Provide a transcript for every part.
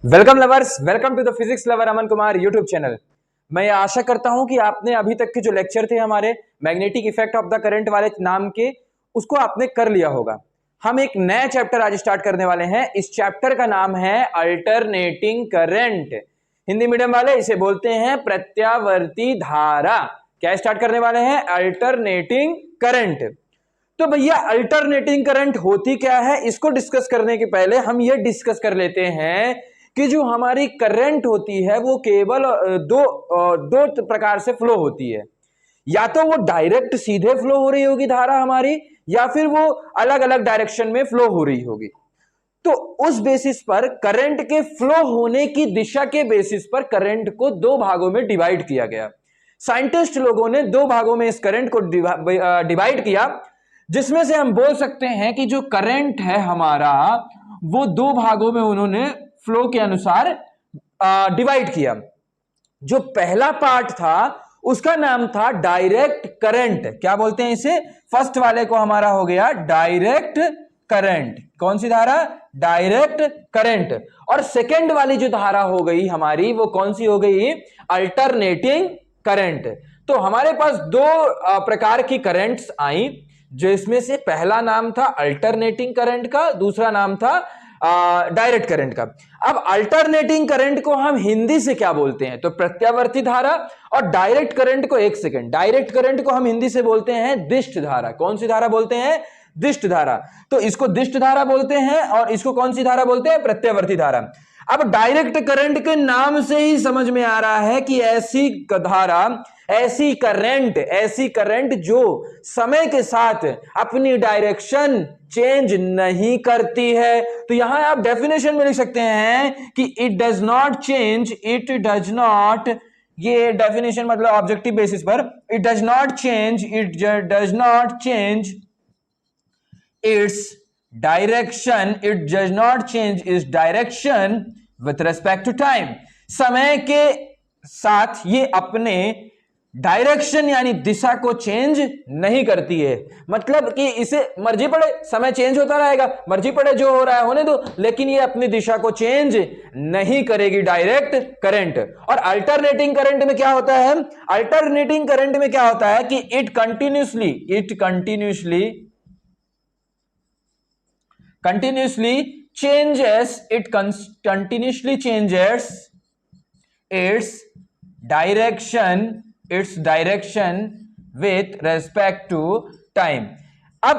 Welcome lovers, welcome to the physics lover Aman Kumar YouTube channel. मैं आशा करता हूं कि आपने अभी तक के जो लेक्चर थे हमारे magnetic effect of the current वाले नाम के, उसको आपने कर लिया होगा। हम एक नया चैप्टर आज स्टार्ट करने वाले हैं। इस चैप्टर का नाम है अल्टरनेटिंग करंट। हिंदी मीडियम वाले इसे बोलते हैं प्रत्यावर्ती धारा। क्या स्टार्ट करने वाले हैं? Alternating current. तो भैया अल्टरनेटिंग करंट होती क्या है, इसको डिस्कस करने के पहले हम ये डिस्कस कर लेते हैं कि जो हमारी करंट होती है वो केवल दो प्रकार से फ्लो होती है। या तो वो डायरेक्ट सीधे फ्लो हो रही होगी धारा हमारी, या फिर वो अलग अलग डायरेक्शन में फ्लो हो रही होगी। तो उस बेसिस पर करंट के फ्लो होने की दिशा के बेसिस पर करंट को दो भागों में डिवाइड किया गया। साइंटिस्ट लोगों ने दो भागों में इस करंट को डिवाइड किया, जिसमें से हम बोल सकते हैं कि जो करंट है हमारा वो दो भागों में उन्होंने फ्लो के अनुसार डिवाइड किया। जो पहला पार्ट था उसका नाम था डायरेक्ट करंट। क्या बोलते हैं इसे? फर्स्ट वाले को हमारा हो गया डायरेक्ट करंट। कौन सी धारा? Direct current. और सेकेंड वाली जो धारा हो गई हमारी वो कौन सी हो गई? Alternating current. तो हमारे पास दो प्रकार की करंट्स आई, जो इसमें से पहला नाम था अल्टरनेटिंग करंट का, दूसरा नाम था डायरेक्ट करंट का। अब अल्टरनेटिंग करंट को हम हिंदी से क्या बोलते हैं? तो प्रत्यावर्ती धारा। और डायरेक्ट करंट को, एक सेकंड, डायरेक्ट करंट को हम हिंदी से बोलते हैं दिष्ट धारा। कौन सी धारा बोलते हैं? दिष्ट धारा। तो इसको दिष्ट धारा बोलते हैं और इसको कौन सी धारा बोलते हैं? प्रत्यावर्ती धारा। अब डायरेक्ट करंट के नाम से ही समझ में आ रहा है कि ऐसी धारा, ऐसी करंट जो समय के साथ अपनी डायरेक्शन चेंज नहीं करती है। तो यहां आप डेफिनेशन में लिख सकते हैं कि it does not change, it does not, ये डेफिनेशन मतलब ऑब्जेक्टिव बेसिस पर, it does not change its direction, it does not change its direction with respect to time. समय के साथ ये अपने डायरेक्शन यानी दिशा को चेंज नहीं करती है। मतलब कि इसे मर्जी पड़े समय चेंज होता रहेगा, मर्जी पड़े जो हो रहा है होने दो, लेकिन ये अपनी दिशा को चेंज नहीं करेगी डायरेक्ट करंट। और अल्टरनेटिंग करंट में क्या होता है? अल्टरनेटिंग करंट में क्या होता है कि it continuously changes its direction with respect to time। अब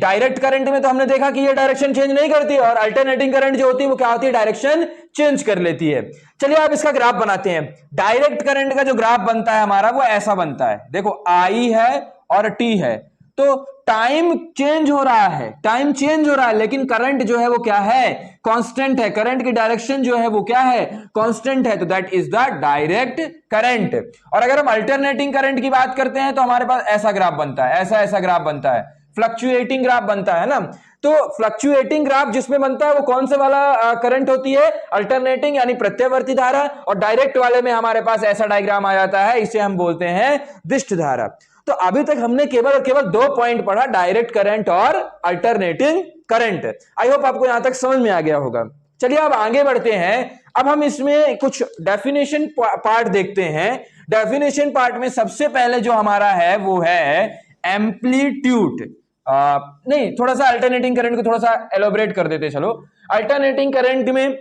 डायरेक्ट करंट में तो हमने देखा कि ये डायरेक्शन चेंज नहीं करती है, और अल्टरनेटिंग करंट जो होती है वो क्या होती है? डायरेक्शन चेंज कर लेती है। चलिए आप इसका ग्राफ बनाते हैं। डायरेक्ट करंट का जो ग्राफ बनता है हमारा वो ऐसा बनता है, देखो I है और T है, तो टाइम चेंज हो रहा है, लेकिन करंट जो है वो क्या है? कांस्टेंट है। करंट की डायरेक्शन जो है वो क्या है? कांस्टेंट है। तो that is the direct current. और अगर हम अल्टरनेटिंग करंट की बात करते हैं तो हमारे पास ऐसा ग्राफ बनता है, ऐसा ग्राफ बनता है, फ्लक्चुएटिंग ग्राफ बनता है ना। तो फ्लक्चुएटिंग ग्राफ जिसमें बनता है वो कौन से वाला करंट होती है? अल्टरनेटिंग यानी प्रत्यावर्ती धारा। और डायरेक्ट वाले में हमारे पास ऐसा डायग्राम आ जाता है, इसे हम बोलते हैं दिष्ट धारा। तो अभी तक हमने केवल और केवल दो पॉइंट पढ़ा, डायरेक्ट करंट और अल्टरनेटिंग करंट। आई होप आपको यहां तक समझ में आ गया होगा। चलिए अब आगे बढ़ते हैं। अब हम इसमें कुछ डेफिनेशन पार्ट देखते हैं। डेफिनेशन पार्ट में सबसे पहले जो हमारा है वो है एम्पलीट्यूड। नहीं, थोड़ा सा अल्टरनेटिंग करंट को थोड़ा सा एलोबरेट कर देते चलो। अल्टरनेटिंग करंट में,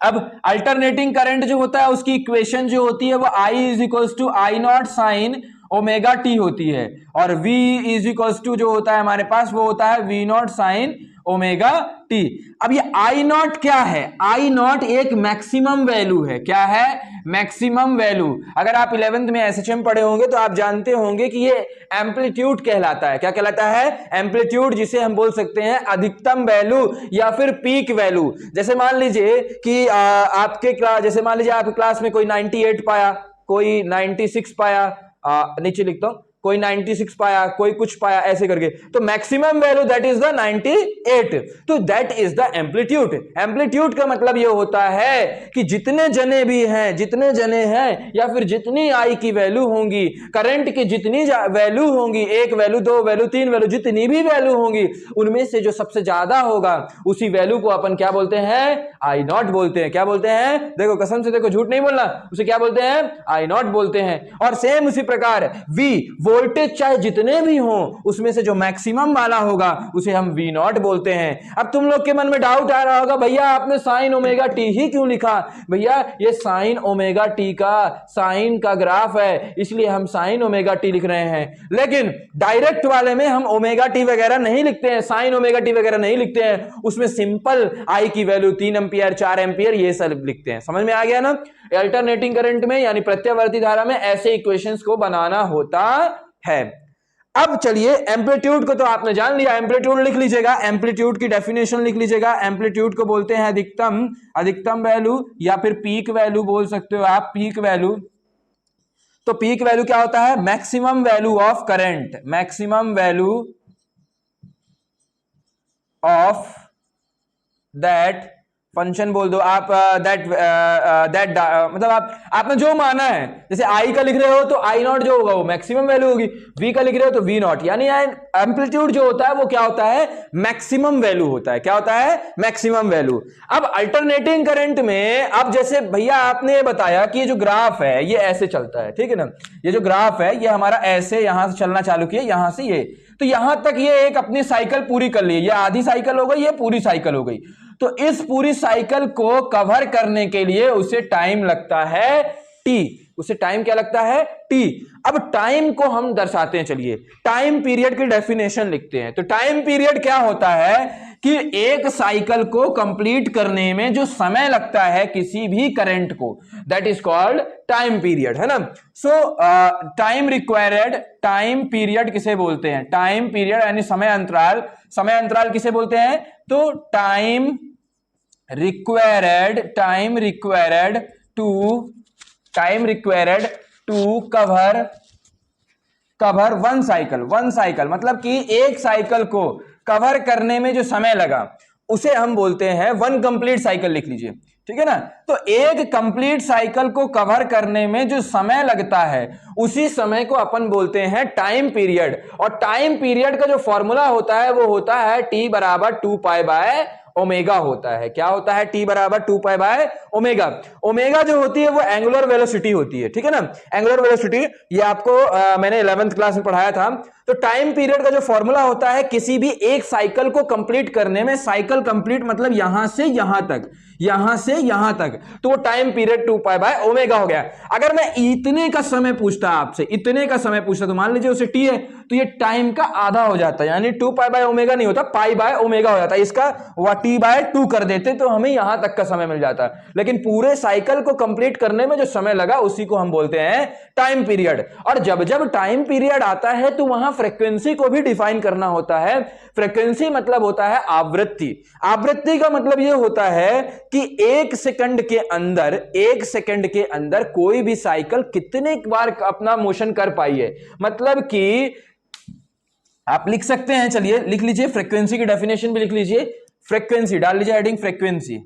अब अल्टरनेटिंग करंट जो होता है उसकी इक्वेशन जो होती है वो I is equals to I naught sine omega t होती है, और V इज इक्वल्स टू जो होता है हमारे पास वो होता है V not sine omega T. अब ये I नॉट क्या है? I नॉट एक मैक्सिमम वैल्यू है। क्या है? Maximum value. अगर आप 11th में SHM पढ़े होंगे तो आप जानते होंगे कि ये एम्पलीट्यूड कहलाता है। क्या कहलाता है? एम्पलीट्यूड, जिसे हम बोल सकते हैं अधिकतम वैल्यू या फिर पीक वैल्यू। जैसे मान लीजिए कि आपके क्लास में कोई 98 पाया, कोई 96 पाया, नीचे लिखता हूं, कोई 96 पाया, कोई कुछ पाया, ऐसे करके। तो maximum value that is the 98। तो that is the amplitude. Amplitude का मतलब यह होता है कि जितने जने भी हैं, जितने जने हैं या फिर जितनी आई की वैल्यू होंगी, करंट की जितनी वैल्यू होंगी, 1 वैल्यू, 2 वैल्यू, 3 वैल्यू, जितनी भी वैल्यू होंगी, उनमें से जो सबसे ज्यादा होगा उसी वैल्यू को अपन क्या बोलते हैं? आई नॉट बोलते हैं। क्या बोलते हैं? देखो कसम से देखो, झूठ नहीं बोलना, उसे क्या बोलते हैं? आई नॉट बोलते हैं। और सेम उसी प्रकार V, वोल्टेज चाहे जितने भी हो, उसमें से जो मैक्सिमम वाला होगा उसे हम V नॉट बोलते हैं। अब तुम लोग के मन में डाउट आ रहा होगा, भैया आपने साइन ओमेगा टी ही क्यों लिखा? भैया ये साइन ओमेगा टी का साइन का ग्राफ है, इसलिए हम साइन ओमेगा टी लिख रहे हैं। लेकिन डायरेक्ट वाले में हम ओमेगा टी वगैरह नहीं लिखते हैं, साइन ओमेगा टी वगैरह नहीं लिखते हैं। उसमें सिंपल आई की वैल्यू 3 एंपियर, 4 एंपियर ये सब लिखते हैं। समझ में आ गया ना? अल्टरनेटिंग करंट में यानी प्रत्यावर्ती धारा में ऐसे इक्वेशंस को बनाना होता है। अब चलिए एम्पलीट्यूड को तो आपने जान लिया, एम्पलीट्यूड लिख लीजिएगा, एम्पलीट्यूड की डेफिनेशन लिख लीजिएगा। एम्पलीट्यूड को बोलते हैं अधिकतम वैल्यू या फिर पीक वैल्यू बोल सकते हो आप, पीक वैल्यू। तो पीक वैल्यू क्या होता है? Maximum value of current, maximum value of that function बोल दो आप, दैट मतलब आपने जो माना है, जैसे आई का लिख रहे हो तो आई नॉट जो होगा वो मैक्सिमम वैल्यू होगी, वी का लिख रहे हो तो वी नॉट, यानी एम्पलीट्यूड जो होता है वो क्या होता है? मैक्सिमम वैल्यू होता है। क्या होता है? Maximum value. अब अल्टरनेटिंग करंट में, अब जैसे भैया आपने बताया कि ये जो ग्राफ है ये ऐसे चलता है, ठीक है ना? ये जो ग्राफ है ये हमारा ऐसे यहां से चलना चालू किया, यहां से ये, तो यहां तक ये एक अपनी साइकिल पूरी कर ली, ये आधी साइकिल हो गई, ये पूरी साइकिल हो गई। तो इस पूरी साइकिल को कवर करने के लिए उसे टाइम लगता है टी, उसे टाइम क्या लगता है? टी। अब टाइम को हम दर्शाते हैं, चलिए टाइम पीरियड की डेफिनेशन लिखते हैं। तो टाइम पीरियड क्या होता है कि एक साइकिल को कंप्लीट करने में जो समय लगता है किसी भी करंट को, that is called time period, है ना? सो टाइम रिक्वायर्ड, टाइम पीरियड किसे बोलते हैं? टाइम पीरियड यानी समय अंतराल, समय अंतराल किसे बोलते हैं? तो time required to cover one cycle, मतलब कि एक साइकिल को कवर करने में जो समय लगा उसे हम बोलते हैं वन कंप्लीट साइकिल। लिख लीजिए, ठीक है ना? तो एक कंप्लीट साइकिल को कवर करने में जो समय लगता है उसी समय को अपन बोलते हैं टाइम पीरियड। और टाइम पीरियड का जो फॉर्मूला होता है वो होता है T बराबर 2 पाई बाय ओमेगा होता है। क्या होता है? T बराबर 2 पाई बाय ओमेगा। ओमेगा जो होती है वो एंगुलर वेलोसिटी होती है, ठीक है ना? एंगुलर वेलोसिटी ये आपको मैंने 11th क्लास में पढ़ाया था। तो टाइम पीरियड का जो फॉर्मूला होता है किसी भी एक साइकिल को कंप्लीट करने में, साइकिल कंप्लीट मतलब यहां से यहां तक, यहां से यहां तक, तो वो time period 2 pi by omega हो गया। अगर मैं इतने का समय पूछता आपसे, इतने का समय पूछता, तो मान लीजिए उसे टी है, तो ये टाइम का आधा हो जाता है, यानी 2 पाई बाय ओमेगा नहीं होता, पाई बाय ओमेगा हो जाता है। इसका टी बाय 2 कर देते तो हमें यहां तक का समय मिल जाता। लेकिन पूरे साइकिल को कंप्लीट करने में जो समय लगा उसी को हम बोलते हैं टाइम पीरियड। और जब जब टाइम पीरियड आता है तो वहां फ्रीक्वेंसी को भी डिफाइन करना होता है। फ्रीक्वेंसी मतलब होता है आवृत्ति। आवृत्ति का मतलब यह होता है कि एक सेकंड के अंदर कोई भी साइकिल कितने बार अपना मोशन कर पाई है। मतलब कि आप लिख सकते हैं, चलिए लिख लीजिए, फ्रीक्वेंसी की डेफिनेशन भी लिख लीजिए। फ्रीक्वेंसी डाल लीजिए, हेडिंग फ्रीक्वेंसी,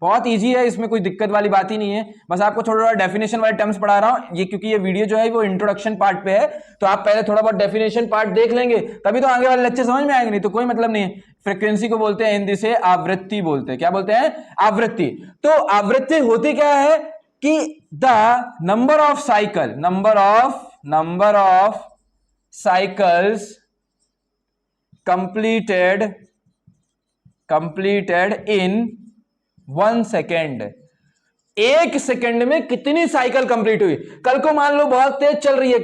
बहुत इजी है, इसमें कोई दिक्कत वाली बात ही नहीं है। बस आपको थोड़ा थोड़ा डेफिनेशन वाले टर्म्स पढ़ा रहा हूं ये, क्योंकि ये वीडियो जो है वो इंट्रोडक्शन पार्ट पे है, तो आप पहले थोड़ा बहुत डेफिनेशन पार्ट देख लेंगे तभी तो आगे वाले लेक्चर समझ में आएंगे, नहीं तो कोई मतलब नहीं है। फ्रीक्वेंसी को बोलते हैं हिंदी से आवृत्ति बोलते हैं। क्या बोलते हैं? आवृत्ति। तो आवृत्ति होती क्या है कि the number of cycles completed in 1 second. एक सेकंड में कितनी साइकिल कंप्लीट हुई। कल को मान लो बहुत तेज चल रही है,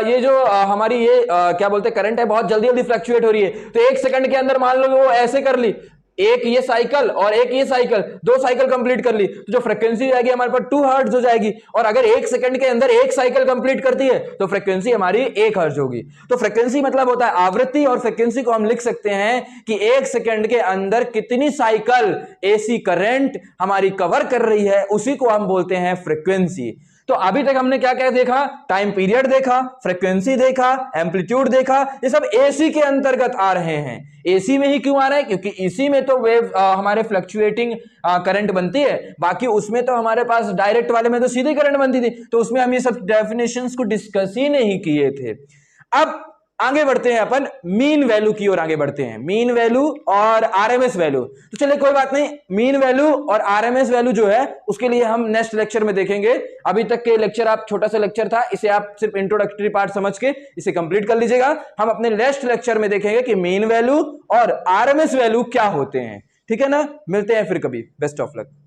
ये जो हमारी ये क्या बोलते हैं करंट है, बहुत जल्दी जल्दी फ्लक्चुएट हो रही है, तो एक सेकंड के अंदर मान लो वो ऐसे कर ली, एक ये साइकिल और एक ये साइकिल, 2 साइकिल कंप्लीट कर ली, तो जो फ्रीक्वेंसी जाएगी हमारे पास 2 हर्ट्ज हो जाएगी। और अगर एक सेकंड के अंदर एक साइकिल कंप्लीट करती है तो फ्रीक्वेंसी हमारी 1 हर्ट्ज होगी। तो फ्रीक्वेंसी मतलब होता है आवृत्ति, और फ्रीक्वेंसी को हम लिख सकते हैं कि एक सेकंड के अंदर कितनी साइकिल एसी करंट हमारी कवर कर रही है, उसी को हम बोलते हैं फ्रीक्वेंसी। तो अभी तक हमने क्या क्या देखा, टाइम पीरियड देखा, फ्रीक्वेंसी देखा, एम्पलीट्यूड देखा, ये सब एसी के अंतर्गत आ रहे हैं। एसी में ही क्यों आ रहा है, क्योंकि इसी में तो वेव हमारे फ्लक्चुएटिंग करंट बनती है, बाकी उसमें तो हमारे पास डायरेक्ट वाले में तो सीधी करंट बनती थी, तो उसमें हम ये सब डेफिनेशंस को डिस्कस ही नहीं किए थे। अब आगे बढ़ते हैं अपन मीन वैल्यू की ओर आगे बढ़ते हैं, मीन वैल्यू और आरएमएस वैल्यू। तो चलिए कोई बात नहीं, मीन वैल्यू और आरएमएस वैल्यू जो है उसके लिए हम नेक्स्ट लेक्चर में देखेंगे। अभी तक के लेक्चर आप, छोटा सा लेक्चर था, इसे आप सिर्फ इंट्रोडक्टरी पार्ट समझ के इसे कंप्लीट कर लीजिएगा। हम अपने नेक्स्ट लेक्चर में देखेंगे कि मीन वैल्यू और आरएमएस वैल्यू क्या होते हैं। ठीक है ना, मिलते हैं फिर कभी। Best of luck.